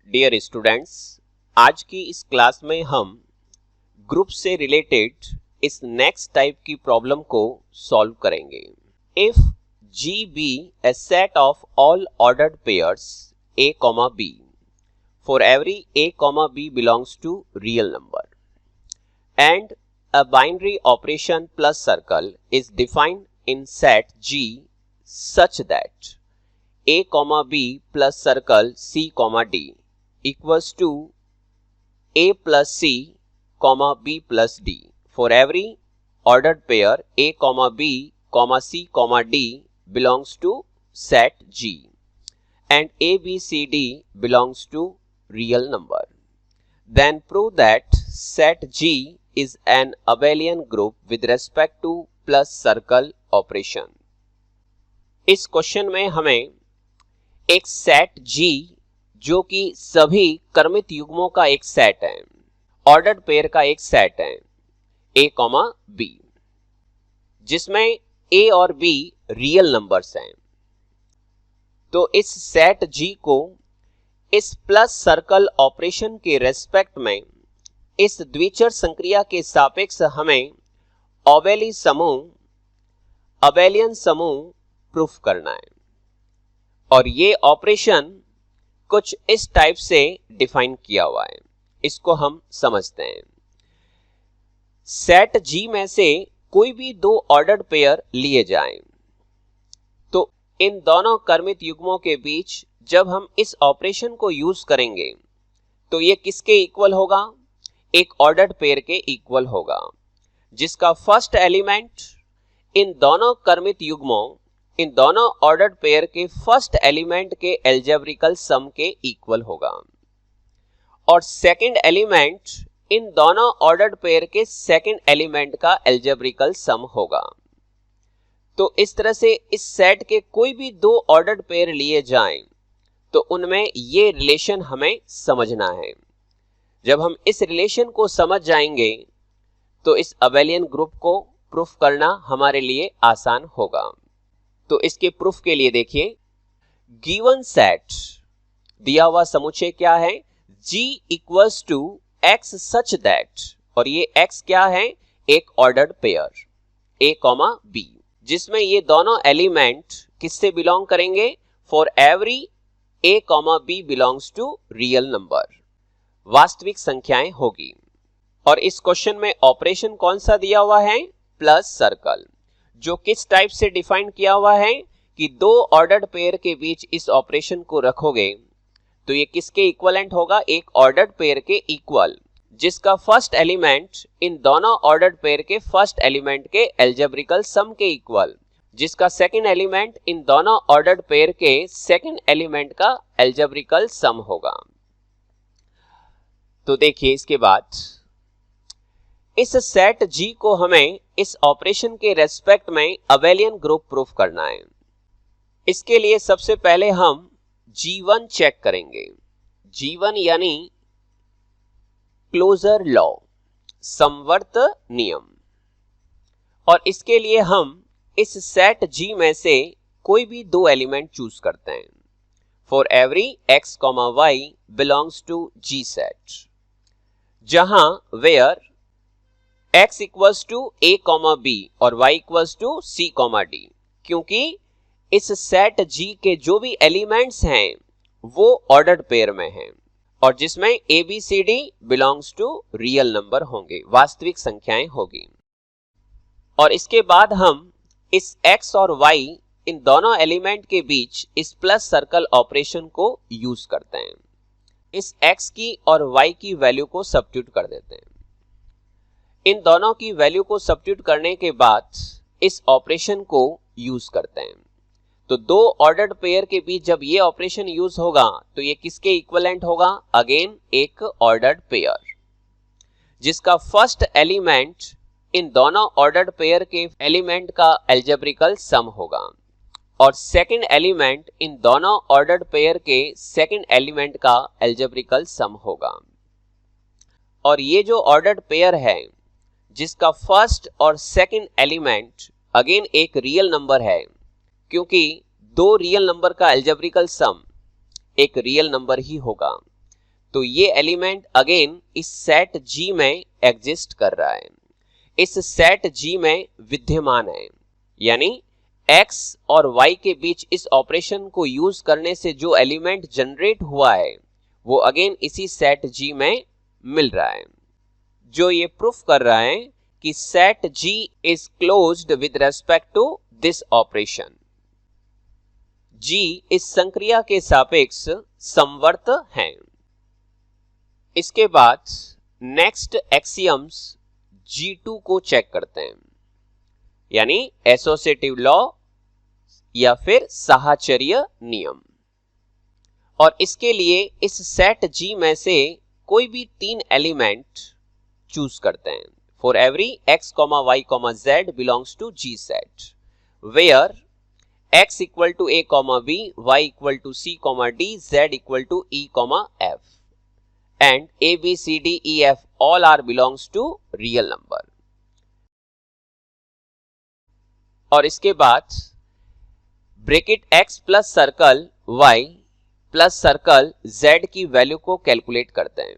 Dear students, आज की इस क्लास में हम ग्रुप से रिलेटेड इस नेक्स्ट टाइप की प्रॉब्लम को सॉल्व करेंगे। If G be a set of all ordered pairs A, B, for every A, B belongs to real number, and a binary operation plus circle is defined in set G such that A, B plus circle C, D equals to A plus C, B plus D for every ordered pair A, B, C, D belongs to set G, and A, B, C, D belongs to real number. Then prove that set G is an abelian group with respect to plus circle operation. इस question में हमें एक set G जो कि सभी क्रमित युग्मों का एक set है, ऑर्डर्ड पेयर का एक सेट है A, B, जिसमें A और B रियल नंबर्स हैं। तो इस सेट G को इस प्लस सर्कल ऑपरेशन के रेस्पेक्ट में इस द्विचर संक्रिया के सापेक्ष हमें अबेलियन समूह प्रूफ करना है, और ये ऑपरेशन कुछ इस टाइप से डिफाइन किया हुआ है। इसको हम समझते हैं। सेट G में से कोई भी दो ऑर्डर्ड पेयर लिए जाएं, तो इन दोनों क्रमित युग्मों के बीच जब हम इस ऑपरेशन को यूज करेंगे तो ये किसके इक्वल होगा? एक ऑर्डर्ड पेयर के इक्वल होगा, जिसका फर्स्ट एलिमेंट इन दोनों क्रमित युग्मों, इन दोनों ऑर्डर्ड पेयर के फर्स्ट एलिमेंट के एल्जेब्रिकल सम के इक्वल होगा, और सेकंड एलिमेंट इन दोनों ऑर्डर्ड पेयर के सेकंड एलिमेंट का एल्जेब्रिकल सम होगा। तो इस तरह से इस सेट के कोई भी दो ऑर्डर्ड पेयर लिए जाएं तो उनमें ये रिलेशन हमें समझना है। जब हम इस रिलेशन को समझ जाएंगे तो इस अबेलियन ग्रुप को प्रूफ करना हमारे लिए आसान होगा। तो इसके प्रूफ के लिए देखिए, गिवन सेट दिया हुआ समुच्चय क्या है? G equals to X such that, और ये X क्या है? एक ऑर्डर्ड पेयर A, B, जिसमें ये दोनों एलिमेंट किससे बिलोंग करेंगे? For every A, B belongs to real number, वास्तविक संख्याएं होगी। और इस क्वेश्चन में ऑपरेशन कौन सा दिया हुआ है? प्लस सर्कल, जो किस टाइप से डिफाइन किया हुआ है कि दो ऑर्डर्ड पेयर के बीच इस ऑपरेशन को रखोगे तो ये किसके इक्वलेंट होगा? एक ऑर्डर्ड पेयर के इक्वल, जिसका फर्स्ट एलिमेंट इन दोनों ऑर्डर्ड पेयर के फर्स्ट एलिमेंट के एल्जेब्रिकल सम के इक्वल, जिसका सेकंड एलिमेंट इन दोनों ऑर्डर्ड पेयर के सेकंड एलिमेंट का एल्जेब्रिकल सम होगा। तो देखिए, इसके बाद इस सेट G को हमें इस ऑपरेशन के रेस्पेक्ट में अबेलियन ग्रुप प्रूफ करना है। इसके लिए सबसे पहले हम G1 चेक करेंगे। G1 यानी क्लोजर लॉ, समवर्त नियम, और इसके लिए हम इस सेट G में से कोई भी दो एलिमेंट चूज करते हैं। For every X, Y belongs to G सेट, जहां where X equals to A, B और Y equals to C, D, क्योंकि इस सेट G के जो भी एलिमेंट्स हैं वो ऑर्डर्ड पेयर में हैं, और जिसमें A, B, C, D belongs to real number होंगे, वास्तविक संख्याएं होगी। और इसके बाद हम इस X और Y इन दोनों एलिमेंट के बीच इस प्लस सर्कल ऑपरेशन को यूज करते हैं। इस X की और Y की वैल्यू को सब्स्टिट्यूट कर देते हैं। इन दोनों की वैल्यू को सब्स्टिट्यूट करने के बाद इस ऑपरेशन को यूज करते हैं। तो दो ऑर्डर्ड पेयर के बीच जब ये ऑपरेशन यूज होगा तो ये किसके इक्विवेलेंट होगा? अगेन एक ऑर्डर्ड पेयर, जिसका फर्स्ट एलिमेंट इन दोनों ऑर्डर्ड पेयर के एलिमेंट का एल्जेब्रिकल सम होगा, और सेकंड एलिमेंट इन दोनों ऑर्डर्ड पेयर के सेकंड एलिमेंट का एल्जेब्रिकल सम होगा। और ये जो ऑर्डर्ड पेयर है जिसका फर्स्ट और सेकंड एलिमेंट अगेन एक रियल नंबर है, क्योंकि दो रियल नंबर का अलजेब्रिकल सम एक रियल नंबर ही होगा, तो ये एलिमेंट अगेन इस सेट G में एग्जिस्ट कर रहा है, इस सेट G में विद्यमान है। यानी x और y के बीच इस ऑपरेशन को यूज करने से जो एलिमेंट जनरेट हुआ है वो अगेन इसी सेट G में मिल रहा है, जो ये प्रूफ कर रहा है कि set G is closed with respect to this operation. G इस संक्रिया के सापेक्ष समवर्त है। इसके बाद नेक्स्ट एक्सियम्स G2 को चेक करते हैं, यानी एसोसिएटिव लॉ या फिर साहचर्य नियम। और इसके लिए इस सेट G में से कोई भी तीन एलिमेंट चूज करते हैं। For every x, y, z belongs to G set, where x equal to a, b, y equal to c, d, z equal to e, f and a, b, c, d, e, f all are belongs to real number। और इसके बाद bracket x plus circle y plus circle z की value को calculate करते हैं।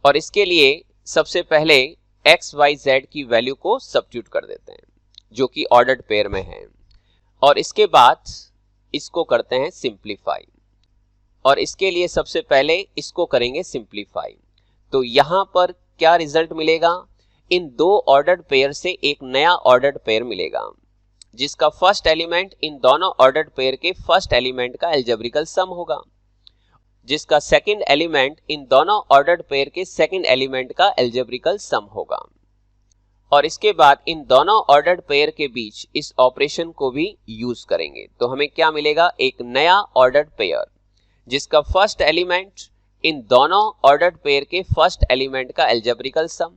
और इसके लिए सबसे पहले x, y, z की वैल्यू को सब्स्टिट्यूट कर देते हैं, जो कि ऑर्डर्ड पेयर में है। और इसके बाद इसको करते हैं सिंप्लीफाई। और इसके लिए सबसे पहले इसको करेंगे सिंप्लीफाई। तो यहां पर क्या रिजल्ट मिलेगा? इन दो ऑर्डर्ड पेयर से एक नया ऑर्डर्ड पेयर मिलेगा, जिसका फर्स्ट एलिमेंट इन दोनों ऑर्डर्ड पेयर के फर्स्ट एलिमेंट का अलजेब्रिकल सम होगा, जिसका सेकंड एलिमेंट इन दोनों ऑर्डर्ड पेयर के सेकंड एलिमेंट का अलजेब्रिकल सम होगा। और इसके बाद इन दोनों ऑर्डर्ड पेयर के बीच इस ऑपरेशन को भी यूज करेंगे। तो हमें क्या मिलेगा? एक नया ऑर्डर्ड पेयर, जिसका फर्स्ट एलिमेंट इन दोनों ऑर्डर्ड पेयर के फर्स्ट एलिमेंट का अलजेब्रिकल सम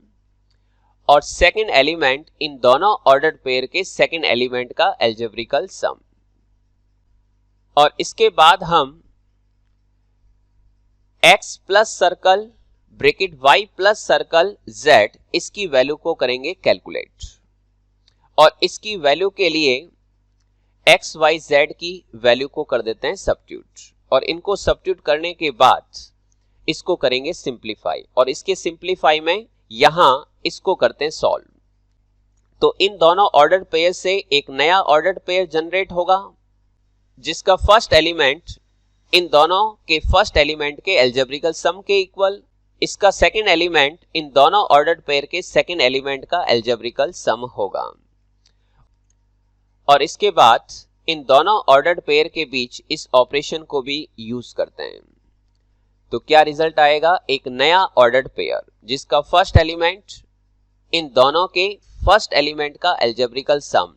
और सेकंड एलिमेंट इन दोनों ऑर्डर्ड पेयर के सेकंड एलिमेंट का अलजेब्रिकल सम। और इसके बाद हम x plus circle bracket y plus circle z इसकी वैल्यू को करेंगे कैलकुलेट। और इसकी वैल्यू के लिए x, y, z की वैल्यू को कर देते हैं सब्स्टिट्यूट। और इनको सब्स्टिट्यूट करने के बाद इसको करेंगे सिंप्लीफाई। और इसके सिंप्लीफाई में यहां इसको करते हैं सॉल्व। तो इन दोनों ऑर्डर्ड पेयर से एक नया ऑर्डर्ड पेयर जनरेट होगा, जिसका फर्स्ट एलिमेंट इन दोनों के फर्स्ट एलिमेंट के अलजेब्रिकल सम के इक्वल, इसका सेकंड एलिमेंट इन दोनों ऑर्डर्ड पेयर के सेकंड एलिमेंट का अलजेब्रिकल सम होगा। और इसके बाद इन दोनों ऑर्डर्ड पेयर के बीच इस ऑपरेशन को भी यूज करते हैं। तो क्या रिजल्ट आएगा? एक नया ऑर्डर्ड पेयर, जिसका फर्स्ट एलिमेंट इन दोनों के फर्स्ट एलिमेंट का अलजेब्रिकल सम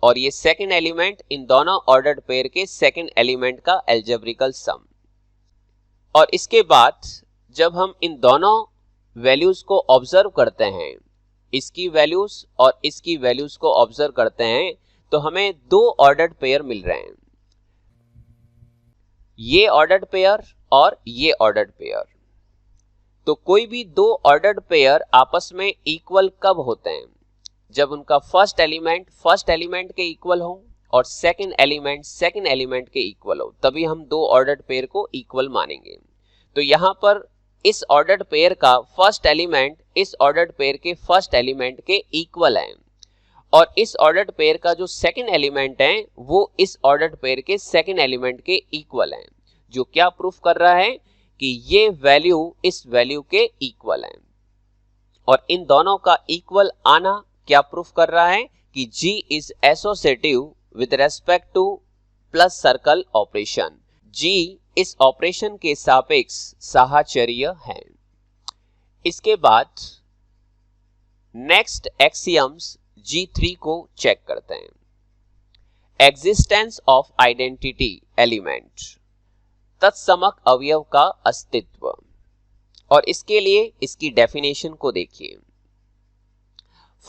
और ये सेकंड एलिमेंट इन दोनों ऑर्डर्ड पेयर के सेकंड एलिमेंट का अलजेब्रिकल सम। और इसके बाद जब हम इन दोनों वैल्यूज को ऑब्जर्व करते हैं, इसकी वैल्यूज और इसकी वैल्यूज को ऑब्जर्व करते हैं, तो हमें दो ऑर्डर्ड पेयर मिल रहे हैं, ये ऑर्डर्ड पेयर और ये ऑर्डर्ड पेयर। तो कोई भी दो ऑर्डर्ड पेयर आपस में इक्वल कब होते हैं? जब उनका फर्स्ट एलिमेंट के इक्वल हो और सेकंड एलिमेंट के इक्वल हो, तभी हम दो ऑर्डर्ड पेयर को इक्वल मानेंगे। तो यहां पर इस ऑर्डर्ड पेयर का फर्स्ट एलिमेंट इस ऑर्डर्ड पेयर के फर्स्ट एलिमेंट के इक्वल है, और इस ऑर्डर्ड पेयर का जो सेकंड एलिमेंट है वो इस ऑर्डर्ड पेयर के सेकंड एलिमेंट के इक्वल है, जो क्या प्रूफ कर रहा है कि ये वैल्यू इस वैल्यू के इक्वल है। और इन दोनों का इक्वल आना क्या प्रूफ कर रहा है कि G is associative with respect to plus circle operation. G इस ऑपरेशन के सापेक्ष साहचर्य है। इसके बाद नेक्स्ट एक्सियम्स G3 को चेक करते हैं। एग्जिस्टेंस ऑफ आइडेंटिटी एलिमेंट, तत्समक अवयव का अस्तित्व। और इसके लिए इसकी डेफिनेशन को देखिए।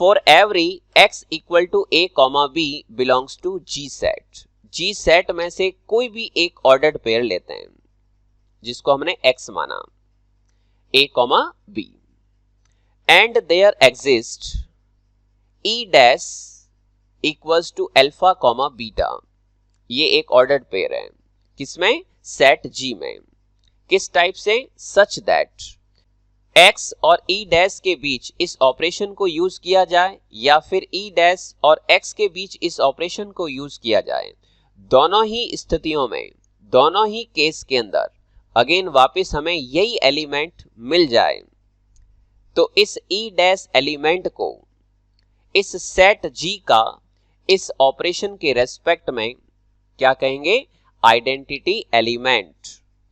For every x equal to a, b belongs to G set. G set में से कोई भी एक ऑर्डर्ड पेयर लेते हैं, जिसको हमने x माना, a, b, and there exist E dash equals to alpha comma beta. ये एक ऑर्डर्ड पेयर है, किसमें? सेट जी में। किस टाइप से? सच दैट x और e डैश के बीच इस ऑपरेशन को यूज किया जाए या फिर e डैश और x के बीच इस ऑपरेशन को यूज किया जाए। दोनों ही स्थितियों में, दोनों ही केस के अंदर अगेन वापस हमें यही एलिमेंट मिल जाए तो इस e डैश एलिमेंट को इस सेट G का इस ऑपरेशन के रेस्पेक्ट में क्या कहेंगे? आइडेंटिटी एलिमेंट,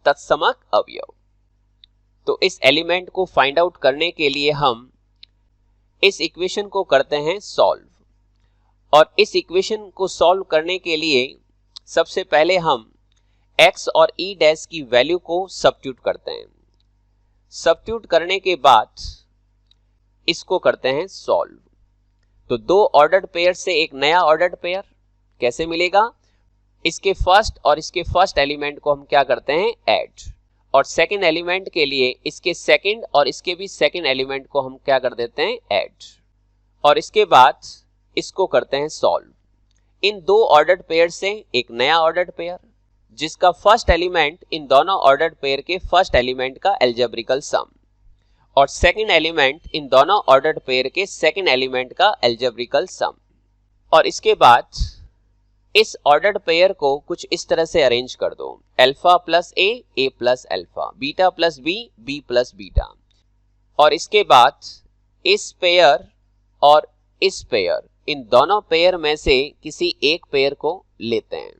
तत्समक अवयव। तो इस एलिमेंट को फाइंड आउट करने के लिए हम इस इक्वेशन को करते हैं सॉल्व, और इस इक्वेशन को सॉल्व करने के लिए सबसे पहले हम x और e डैश की वैल्यू को सब्स्टिट्यूट करते हैं। सब्स्टिट्यूट करने के बाद इसको करते हैं सॉल्व। तो दो ऑर्डर्ड पेयर से एक नया ऑर्डर्ड पेयर कैसे मिलेगा? इसके फर्स्ट और इसके फर्स्ट एलिमेंट को हम क्या करते हैं? ऐड, और सेकंड एलिमेंट के लिए इसके सेकंड और इसके भी सेकंड एलिमेंट को हम क्या कर देते हैं? ऐड, और इसके बाद इसको करते हैं सॉल्व। इन दो ऑर्डर्ड पेयर से एक नया ऑर्डर्ड पेयर जिसका फर्स्ट एलिमेंट इन दोनों ऑर्डर्ड पेयर के फर्स्ट एलिमेंट का एल्जेब्रिकल सम, और सेकंड एलिमेंट इन दोनों ऑर्डर्ड पेयर के सेकंड एलिमेंट का एल्जेब्रिकल सम। और इसके बाद इस ऑर्डर्ड पेयर को कुछ इस तरह से अरेंज कर दो, alpha plus A plus alpha, beta plus B plus beta. और इसके बाद इस पेयर और इस पेयर, इन दोनों पेयर में से किसी एक पेयर को लेते हैं।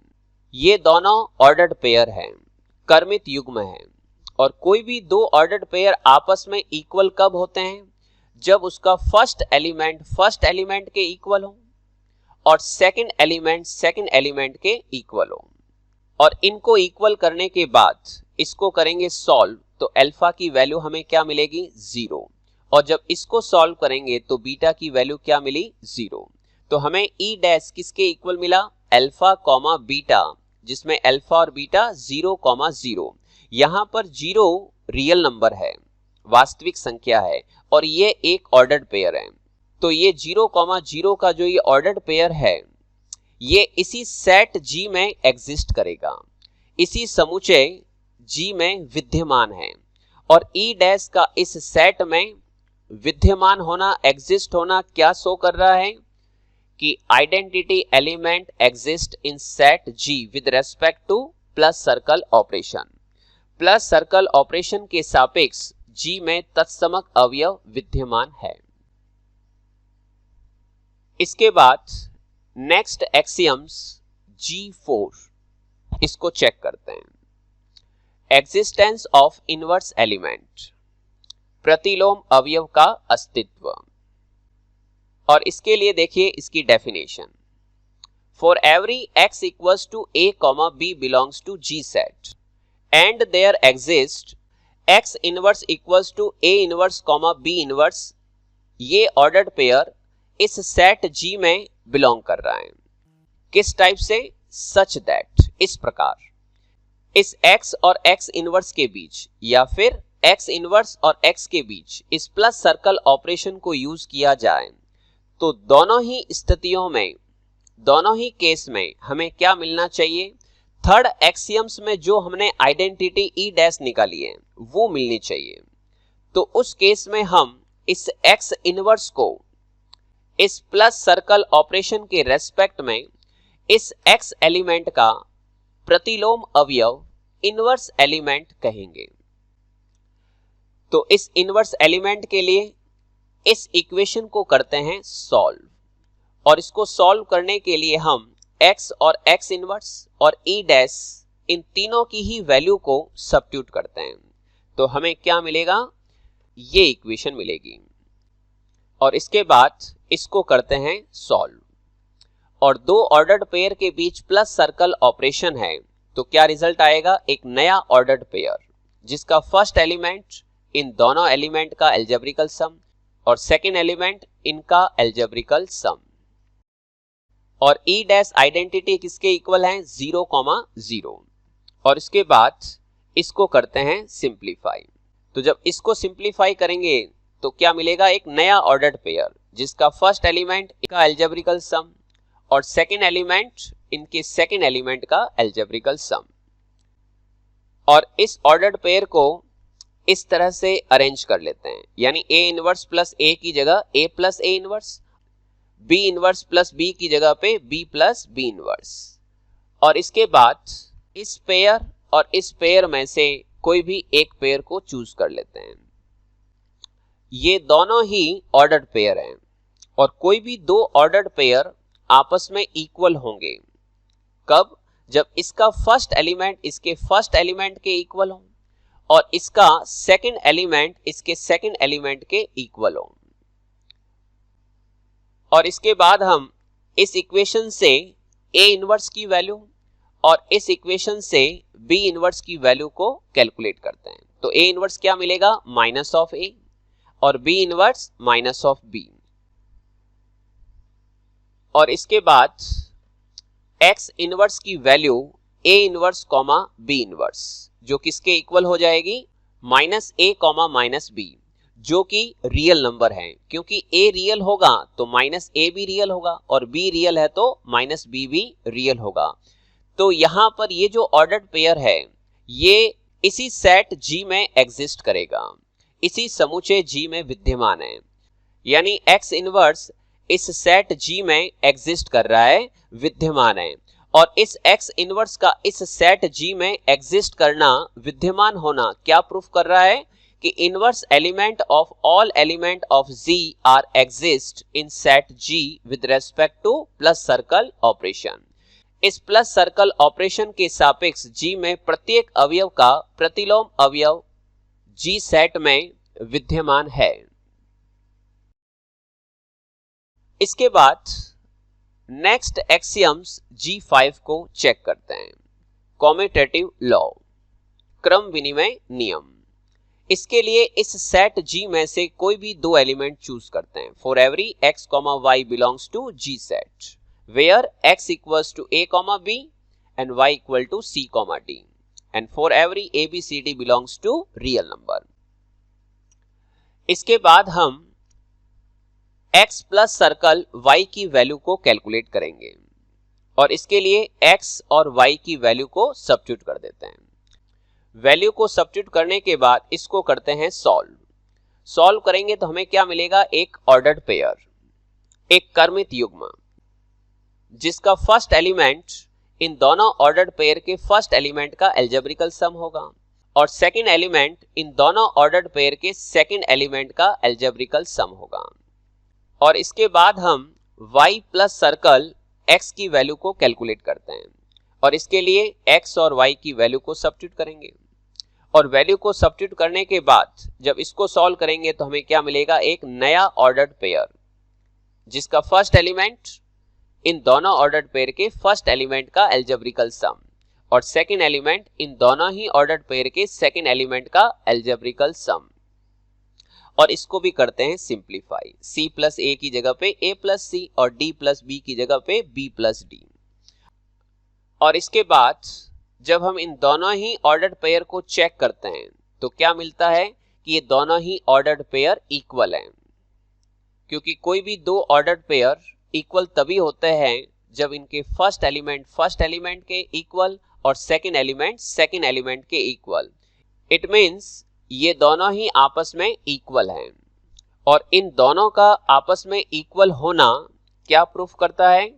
ये दोनों ऑर्डर्ड पेयर हैं, कर्मित युग्म हैं। और कोई भी दो ऑर्डर्ड पेयर आपस में इक्वल कब होते हैं? जब उसका फर्स्ट एलिमेंट के इक्वल हो और सेकंड एलिमेंट के इक्वल हो। और इनको इक्वल करने के बाद इसको करेंगे सॉल्व, तो अल्फा की वैल्यू हमें क्या मिलेगी? 0। और जब इसको सॉल्व करेंगे तो बीटा की वैल्यू क्या मिली? 0। तो हमें ई डैश किसके इक्वल मिला? अल्फा कॉमा बीटा, जिसमें अल्फा और बीटा 0,0। यहां पर 0 रियल नंबर है, वास्तविक संख्या है, और ये एक ऑर्डर्ड पेयर है। तो ये 0,0 का जो ये ऑर्डर्ड पेयर है ये इसी सेट G में एग्जिस्ट करेगा, इसी समुच्चय G में विद्यमान है। और E डैश का इस सेट में विद्यमान होना, एग्जिस्ट होना क्या शो कर रहा है? कि identity element exist in set G with respect to plus circle operation. Plus circle operation के सापेक्ष G में तत्समक अवयव विद्यमान है। इसके बाद नेक्स्ट एक्सियम्स G4, इसको चेक करते हैं। एग्जिस्टेंस ऑफ इनवर्स एलिमेंट, प्रतिलोम अवयव का अस्तित्व। और इसके लिए देखिए इसकी definition, for every x equals to a, b belongs to G set and there exist x inverse equals to a inverse, b inverse, ये ऑर्डर्ड पेयर इस सेट G में बिलोंग कर रहा है। किस टाइप से? सच दैट, इस प्रकार इस x और x इनवर्स के बीच या फिर x इनवर्स और x के बीच इस प्लस सर्कल ऑपरेशन को यूज किया जाए तो दोनों ही स्थितियों में, दोनों ही केस में हमें क्या मिलना चाहिए? थर्ड एक्सियम्स में जो हमने आइडेंटिटी ई डैश निकाली है वो मिलनी चाहिए। तो उस केस में हम इस x इनवर्स को इस प्लस सर्कल ऑपरेशन के रेस्पेक्ट में इस x एलिमेंट का प्रतिलोम अवयव इनवर्स एलिमेंट कहेंगे। तो इस इनवर्स एलिमेंट के लिए इस इक्वेशन को करते हैं सॉल्व, और इसको सॉल्व करने के लिए हम x और x इनवर्स और e डैश इन तीनों की ही वैल्यू को सब्स्टिट्यूट करते हैं। तो हमें क्या मिलेगा? ये इक्वेशन मिलेगी। और इसके बाद इसको करते हैं सॉल्व, और दो ऑर्डर्ड पेयर के बीच प्लस सर्कल ऑपरेशन है तो क्या रिजल्ट आएगा? एक नया ऑर्डर्ड पेयर जिसका फर्स्ट एलिमेंट इन दोनों एलिमेंट का एल्जेब्रिकल सम और सेकेंड एलिमेंट इनका एल्जेब्रिकल सम। और ई डैश आइडेंटिटी किसके इक्वल है? 0,0। और इसके बाद इसको करते हैं सिंप्लीफाई। तो जब इसको सिंप्लीफाई करेंगे तो क्या मिलेगा, एक नया ऑर्डर्ड पेयर जिसका फर्स्ट एलिमेंट का एल्जेब्रिकल सम और सेकेंड एलिमेंट इनके सेकेंड एलिमेंट का एल्जेब्रिकल सम। और इस ऑर्डर्ड पेयर को इस तरह से अरेंज कर लेते हैं, यानी ए इनवर्स प्लस ए की जगह A plus A inverse, B inverse plus B की जगह पे बी प्लस बी इनवर्स। और इसके बाद इस पेयर और इस पेयर में से कोई भी एक पेयर को चूज कर लेते हैं। ये दोनों ही ऑर्डर्ड पेयर हैं और कोई भी दो ऑर्डर्ड पेयर आपस में इक्वल होंगे। कब? जब इसका फर्स्ट एलिमेंट इसके फर्स्ट एलिमेंट के इक्वल हो और इसका सेकंड एलिमेंट इसके सेकंड एलिमेंट के इक्वल हो। और इसके बाद हम इस इक्वेशन से ए इनवर्स की वैल्यू और इस इक्वेशन से बी इनवर्स की वैल्यू को कैलकुलेट करते हैं। तो ए इनवर्स क्या मिलेगा, माइनस ऑफ ए, और B inverse minus of B. और इसके बाद एक्स इनवर्स की value A inverse comma B inverse, जो किसके इक्वल हो जाएगी, minus A comma minus B, जो कि रियल नंबर है। क्योंकि ए रियल होगा तो माइनस ए भी रियल होगा और बी रियल है तो माइनस बी भी रियल होगा। तो यहां पर ये जो ऑर्डर्ड पेयर है ये इसी सेट जी में एग्जिस्ट करेगा, इसी समूचे जी में विद्यमान है। यानी एक्स इनवर्स इस सेट जी में एग्जिस्ट कर रहा है, विद्यमान है। और इस एक्स इनवर्स का इस सेट जी में एग्जिस्ट करना, विद्यमान होना क्या प्रूफ कर रहा है कि inverse element of all element of G are exist in set G with respect to plus circle operation. इस प्लस सर्कल ऑपरेशन के सापेक्ष जी में प्रत्येक अवयव का प्रतिलोम अवयव जी सेट में विद्यमान है। इसके बाद नेक्स्ट एक्सियम्स G5 को चेक करते हैं। कॉम्यूटेटिव लॉ, क्रम विनिमय नियम। इसके लिए इस सेट G में से कोई भी दो एलिमेंट चूज करते हैं। For every x, y belongs to G set where x equals to a, b and y equal to c, d and for every a, b, c, d belongs to real number. इसके बाद हम x plus circle y की value को calculate करेंगे और इसके लिए x और y की वैल्यू को सब्स्टिट्यूट कर देते हैं। वैल्यू को सब्स्टिट्यूट करने के बाद इसको करते हैं सॉल्व करेंगे तो हमें क्या मिलेगा, एक ऑर्डर्ड पेयर, एक क्रमित युग्म जिसका फर्स्ट एलिमेंट इन दोनों ऑर्डर्ड पेयर के फर्स्ट एलिमेंट का एल्जेब्रिकल सम होगा और सेकंड एलिमेंट इन दोनों ऑर्डर्ड पेयर के सेकंड एलिमेंट का एल्जेब्रिकल सम होगा। और इसके बाद हम y प्लस सर्कल x की वैल्यू को कैलकुलेट करते हैं और इसके लिए x और y की वैल्यू को सब्स्टिट्यूट करेंगे। और वैल्यू को सब्स्टिट्यूट करने के बाद जब इसको सॉल्व करेंगे तो हमें क्या मिलेगा, एक नया ऑर्डर्ड पेयर जिसका फर्स्ट एलिमेंट इन दोनों ऑर्डर्ड पेयर के फर्स्ट एलिमेंट का एल्जेब्रिकल सम और सेकंड एलिमेंट इन दोनों ही ऑर्डर्ड पेयर के सेकंड एलिमेंट का एल्जेब्रिकल सम। और इसको भी करते हैं सिंप्लीफाई, c प्लस ए की जगह पे a प्लस सी और d प्लस बी की जगह पे b प्लस डी। और इसके बाद जब हम इन दोनों ही ऑर्डर्ड पेयर को चेक करते हैं तो क्या मिलता है कि ये दोनों ही ऑर्डर्ड पेयर इक्वल हैं, क्योंकि कोई भी दो ऑर्डर्ड पेयर इक्वल तभी होते हैं जब इनके फर्स्ट एलिमेंट के इक्वल और सेकंड एलिमेंट के इक्वल। इट मींस ये दोनों ही आपस में इक्वल हैं और इन दोनों का आपस में इक्वल होना क्या प्रूफ करता है,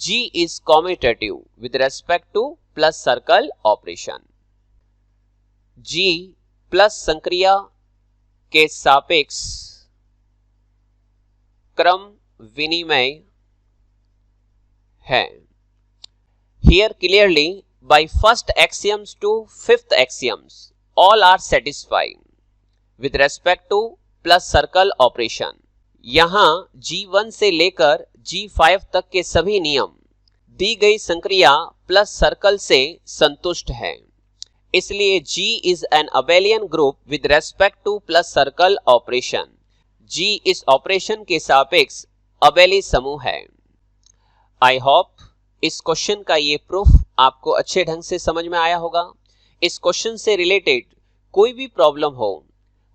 G is commutative with respect to plus circle operation। G plus संक्रिया के सापेक्ष क्रम विनिमय है। Here clearly by first axioms to fifth axioms all are satisfied with respect to plus circle operation। यहां G1 से लेकर G5 तक के सभी नियम दी गई संक्रिया प्लस सर्कल से संतुष्ट है। इसलिए G is an abelian group with respect to plus circle operation। G इस ऑपरेशन के सापेक्ष अबेली समूह है। आई होप इस क्वेश्चन का ये प्रूफ आपको अच्छे ढंग से समझ में आया होगा। इस क्वेश्चन से रिलेटेड कोई भी प्रॉब्लम हो,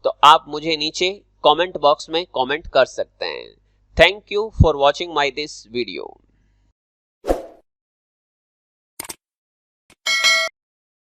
तो आप मुझे नीचे कमेंट बॉक्स में कमेंट कर सकते हैं। Thank you for watching my this video.